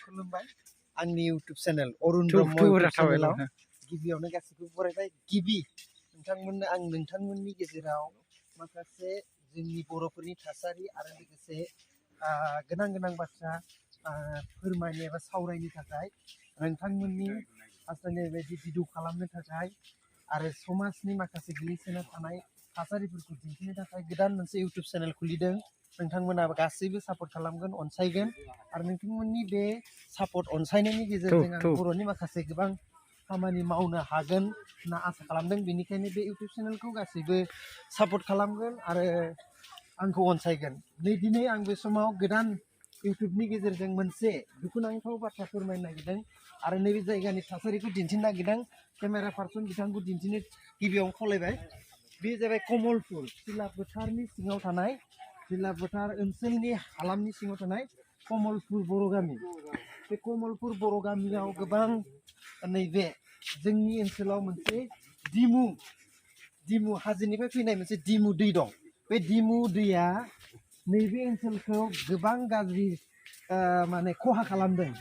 खुलुमबाय आंनि YouTube channel Arun Brahma चेनेलाव गिबियावनो गासिबो बरायबाय गिबि नोंथांमोननि गेजेराव माखासे जोंनि बर'फोरनि थासारि आरो लोगोसे गोनां बाथ्रा फोरमायनो एबा सावरायनो थाखाय नोंथांमोननि हास्थायनाय बायदि भिडिअ खालामनो थाखाय आरो समाजनि माखासे गोग्लैसोना थानाय थासारिफोरखौ दिन्थिनो थाखाय गोदान मोनसे YouTube चेनेल खुलिदों नोंथांमोनाबो गासैबो सापर्ट खालामगोन अनसायगोन आरो नोंथांमोननि बे सापर्ट अनसायनायनि गेजेरजों आं बर'नि माखासे गोबां खामानि मावनो हागोन होनना आसा खालामदों बेनिखायनो बे YouTube चेनेलखौ गासैबो सापर्ट खालामगोन आरो आंखौ अनसायगोन दिनै आं बे समाव गोदान YouTubeनि गेजेरजों मोनसे दुखुनांथाव बाथ्रा फोरमायनो नागिरदों आरो नैबे जायगानि थासारिखौ दिन्थिनो नागिरदों केमेरा पार्सन बिथांखौ दिन्थिनो गिबियावनो खावलायबाय बे जाबाय कमलपुर सिलापथारनि सिङाव थानाय सिलापथार ओनसोलनि हालामनि सिङाव थानाय कमलपुर बर' गामि बे कमलपुर बर' गामियाव गोबां नैबे जोंनि ओनसोलाव मोनसे दिमु हाजोनिफ्राय फैनाय मोनसे दिमु दै दं बे दिमु दैया नैबे ओनसोलखौ गोबां गाज्रि माने खहा खालामदों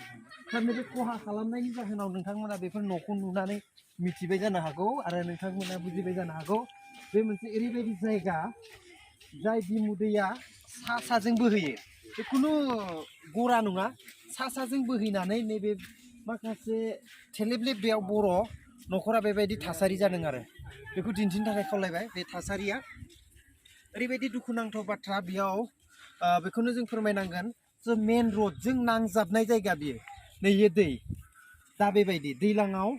थारमाने बे खहा खालामनायनि जाहोनाव नोंथांमोना बेफोर न'खौ नुनानै मिथिबाय जानो हागौ आरो नोंथांमोना बुजिबाय जानो हागौ बे मोनसे ओरैबायदि जायगा जाय दिमु दैया साजों बोहैयो बे खुनु गरा नङा साजों बोहैनानै नैबे माखासे थेलेबलेब बेयाव बर' न'खरा बेबायदि थासारि जादों आरो बेखौ दिन्थिनो थाखाय खावलायबाय बे थासारिया ओरैबायदि दुखुनांथाव बाथ्रा बेयाव बेखौनो जों फोरमायनांगोन जे मेन रडजों नांजाबनाय जायगा बियो नैबे दै दा बेबायदि दैलाङाव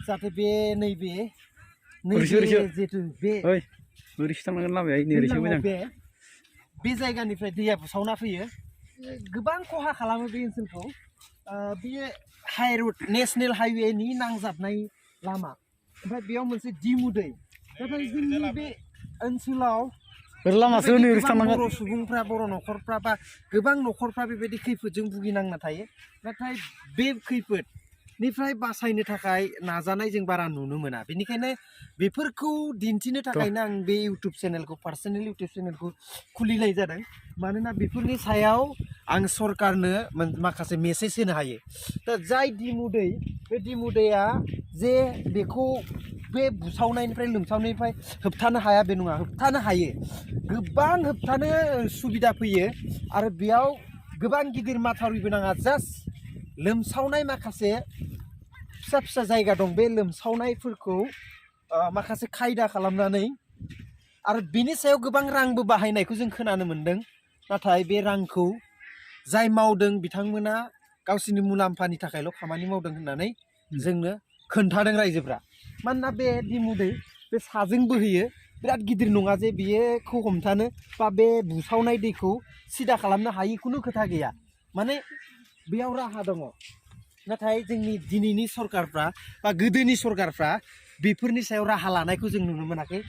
जाहाथे बे नैबे जिहेतु बे जायगानिफ्राय दैया बुसावना फैयो गोबां खहा खालामो बे ओनसोलखौ बेयो हाइ रड नेसनेल हाइवेनि नांजाबनाय लामा ओमफ्राय बेयाव मोनसे दिमु दै नाथाय जोंनि बे ओनसोलाव बर' सुबुंफ्रा बर' न'खरफ्रा बा गोबां न'खरफ्रा बेबायदि खैफोदजों भुगिनांना थायो नाथाय बे खैफोदनिफ्राय बासायनो थाखाय नाजानाय जों बारा नुनो मोना बेनिखायनो बेफोरखौ दिन्थिनो थाखायनो आं बे इउटुब चेनेलखौ पार्सनेल इउटुब चेनेलखौ खुलिनाय जादों मानोना बेफोरनि सायाव आं सरकारनो माखासे मेसेज होनो हायो दा जाय दिमु दै बे दिमु दैया जे बेखौ बे बुसावनायनिफ्राय लोमसावनायनिफ्राय होबथानो हाया बे नङा होबथानो हायो गोबां होबथानो सुबिदा फैयो आरो बेयाव गोबां गिदिर माथावरिबो नाङा जास्ट लोमसावनाय माखासे फिसा जायगा दं बे लोमसावनायफोरखौ माखासे खायदा खालामनानै आरो बेनि सायाव गोबां रांबो बाहायनायखौ जों खोनानो मोन्दों नाथाय बे रांखौ जाय मावदों बिथांमोना गावसोरनि मुलाम्फानि थाखायल' खामानि मावदों होननानै जोंनो खोन्थादों रायजोफ्रा मानोना बे दिमु दै बे साजों बोहैयो बिराद गिदिर नङा जे बेखौ हमथानो बा बे बुसावनाय दैखौ सिदा खालामनो हायि खुनु खोथा गैया माने बेयाव राहा दङ नाथाय जोंनि दिनैनि सरकारफ्रा बा गोदोनि सरकारफ्रा बेफोरनि सायाव राहा लानायखौ जों नुनो मोनाखै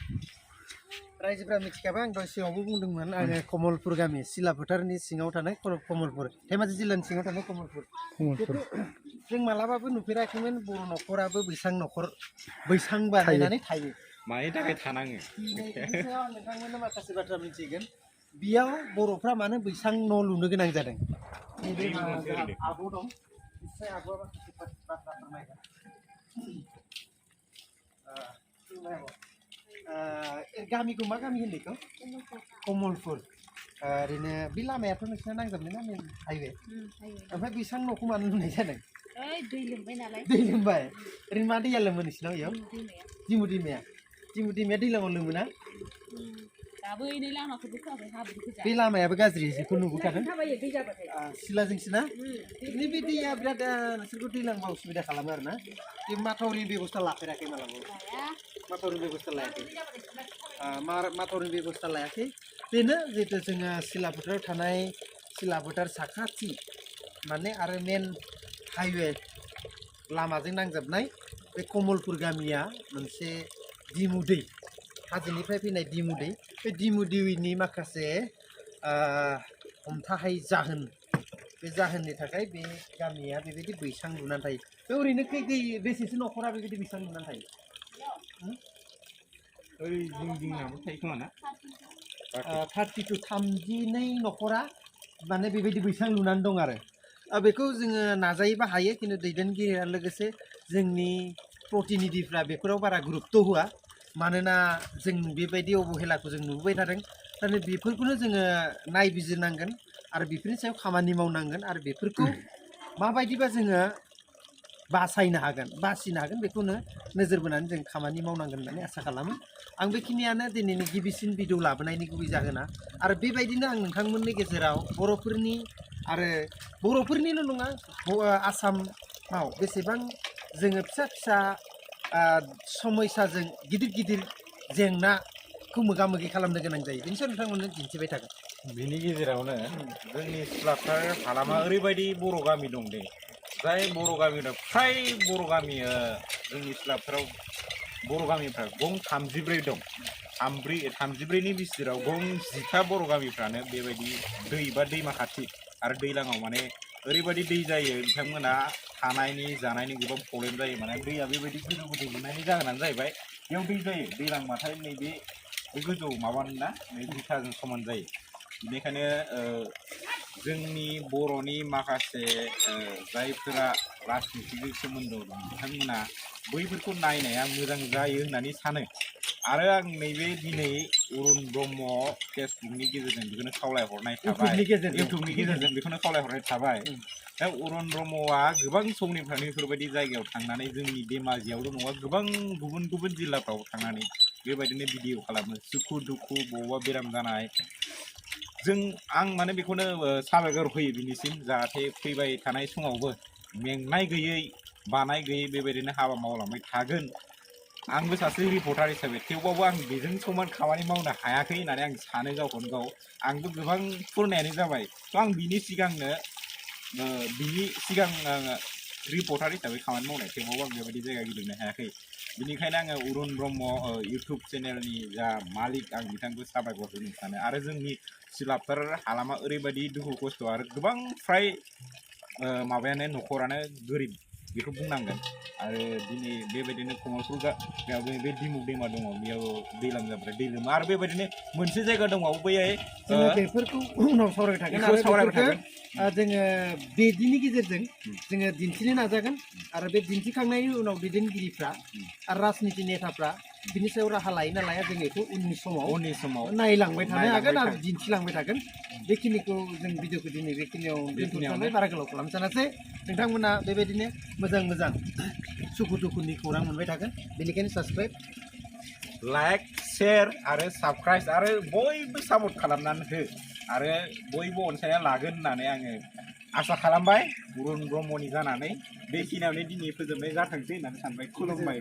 रायजोफ्रा मिथिखाबाय आं दहाय सिगाङावबो बुंदोंमोन आङो कमलपुर गामि सिलापथारनि सिङाव थानाय कमलपुर धेमाजि जिल्लानि सिङाव थानाय कमलपुर जों मालाबाबो नुफेराखैमोन बर' न'खराबो बैसां बानायनानै थायो मानि थाखाय थानाङो नोंथांमोननो माखासे बाथ्रा मिथिगोन बेयाव बर'फ्रा मानो बैसां न' लुनो गोनां जादों नैबे आब' दं निस्सय आब'आ माखासे बाथ्रा फोरमायगोन गामिखौ मा गामि होनदों कमलपुर ओरैनो बे लामायाथ' नोंसिना नांजाबनाय ना मेन हाइवे ओमफ्राय बैसां न'खौ मानो लुनाय जादों दै लोमबाय नालाय दै लोमबाय ओरैनो मा दैया लोमो नोंसिनाव इयाव दिमु दैमाया दैलाङाव लोमोना दाबो नै लामाखौबो खोआखै हाब्रु गोजा बे लामायाबो गाज्रि जेखौ नुबोखादों सिलाजोंसोना नैबे दैया बिराद नोंसोरखौ दैलांबा उसुबिदा खालामो आरोना बे माथावरिनि बेबस्था लाफेराखै मालाबा माथावरिनि बेबस्था लायाखै माथावरिनि बेबस्था लायाखै बेनो जिहेतु जोङो सिलापथाराव थानाय सिलापथार साखाथि माने आरो मेन हाइवे लामाजों नांजाबनाय बे कमलपुर गामिया मोनसे दिमु दै हाजोनिफ्राय फैनाय दिमु दै बे दिमु दैनि माखासे हमथाहाय जाहोन बे जाहोननि थाखाय बे गामिया बेबायदि बैसां लुनानै थायो बे ओरैनो बेसेसो न'खरा बेबायदि बैसां लुनानै थायो ओरै जिं थायो खोमा ना 32 न'खरा माने बेबायदि बैसां लुनानै दं आरो बेखौ जोङो नाजायोबा हायो खिन्थु दैदेनगिरिया लोगोसे जोंनि प्रतिनिधिफ्रा बेफोराव बारा गुरुत्त' होआ मानोना जों बेबायदि अबहेलाखौ जों नुबोबाय थादों थारमाने बेफोरखौनो जोङो नायबिजिरनांगोन आरो बेफोरनि सायाव खामानि मावनांगोन आरो बेफोरखौ माबायदिबा जोङो बासिनो हागोन बेखौनो नोजोर बोनानै जों खामानि मावनांगोन होननानै आसा खालामो आं बेखिनियानो दिनैनि गिबिसिन भिडिअ लाबोनायनि गुबै जाहोना आरो बेबायदिनो आं नोंथांमोननि गेजेराव बर'फोरनि आरो बर'फोरनिल' नङा आसामाव बेसेबां जोङो फिसा फिसा समयसाजों गिदिर जेंनाखौ मोगा मोगि खालामनो गोनां जायो बेनि सायाव नोंथांमोननो दिन्थिबाय थागोन बिनि गेजेरावनो जोंनि सिलापथार हालामा ओरैबायदि बर' गामि दं दे जाय बर' गामियाव फ्राय बर' गामि जोंनि सिलापथाराव बर' गामिफ्रा गं 34 दं 34नि बिथोराव गं 10था बर' गामिफ्रानो बेबायदि दै बा दैमा खाथि आरो दैलाङाव माने ओरैबायदि दै जायो बिथांमोना थानायनि जानायनि गोबां प्रब्लेम जायो माने दैया बेबायदि गोजौ गोजौ मोननायनि जाहोनानो जाहैबाय बेयाव दै जायो दैलांबाथाय नैबे गोजौ माबाना नै बिथाजों समान जायो बेनिखायनो जोंनि बर'नि माखासे जायफोरा राजनितिजों सोमोन्दो दं बिथांमोना बैफोरखौ नायनाया मोजां जायो होननानै सानो आरो आं नैबे दिनै अरुण ब्रह्म फेसबुकनि गेजेरजों बेखौनो खावलायहरनाय थाबाय इउटुबनि गेजेरजों बेखौनो खावलायहरनाय थाबाय दा अरुण ब्रह्मआ गोबां समनिफ्रायनो बेफोरबायदि जायगायाव थांनानै जोंनि धेमाजियावल' नङा गोबां गुबुन गुबुन जिल्लाफ्राव थांनानै बेबायदिनो भिडिअ खालामो सुखु दुखु बबावबा बेराम जानाय आं माने बेखौनो साबायखर होयो बिनिसिम जाहाथे फैबाय थानाय समावबो मेंनाय गैयै बानाय गैयै बेबायदिनो हाबा मावलांबाय थागोन आंबो सासे रिपर्टार हिसाबै थेवबाबो आं बेजों समान खामानि मावनो हायाखै होननानै आं सानो गावखौनो गाव आंबो गोबां फुरनायानो जाबाय थ' आं बिनि सिगां आङो रिपर्टार हिसाबै खामानि मावनाय थेवबाबो आं बेबायदि जायगा गिदिंनो हायाखै बिनिखायनो आङो अरुण ब्रह्म इउटुब चेनेलनि जा मालिक आं बिथांखौ साबायखर होनो सानो आरो जोंनि सिलापथार हालामा ओरैबायदि दुखु खस्थ' आरो गोबां फ्राय माबायानो न'खरानो गोरिब बेखौ बुंनांगोन आरो दिनै बेबायदिनो कमलपुर गामियाव बे दिमुग दैमा दङ बेयाव दैलां जाबाय दै लोमो आरो बेबायदिनो मोनसे जायगा दंबावो बैहाय जोङो बेफोरखौ उनाव सावरायबाय थागोन आरो बेफोरखौ जोङो बेदिनि गेजेरजों जोङो दिन्थिनो नाजागोन आरो बे दिन्थिखांनायनि उनाव दैदेनगिरिफ्रा आरो राजनिति नेताफ्रा बिनि सायाव राहा लायो ना लाया जों बेखौ उननि समाव नायलांबाय थानो हागोन आरो दिन्थिलांबाय थागोन बेखिनिखौ जों भिडिअखौ दिनै बेखिनियाव दोनथ'नानै बारा गोलाव खालामनो सानासै नोंथांमोना बेबायदिनो मोजां सुखु दुखुनि खौरां मोनबाय थागोन बेनिखायनो साबस्क्राइब लाइक शेयार आरो साबस्क्राइब आरो बयबो सापर्ट खालामनानै हो आरो बयबो अनसायना लागोन होननानै आङो आसा खालामबाय अरुण ब्रह्मनि जानानै बेखिनियावनो दिनै फोजोबनाय जाथोंसै होननानै सानबाय खुलुमबाय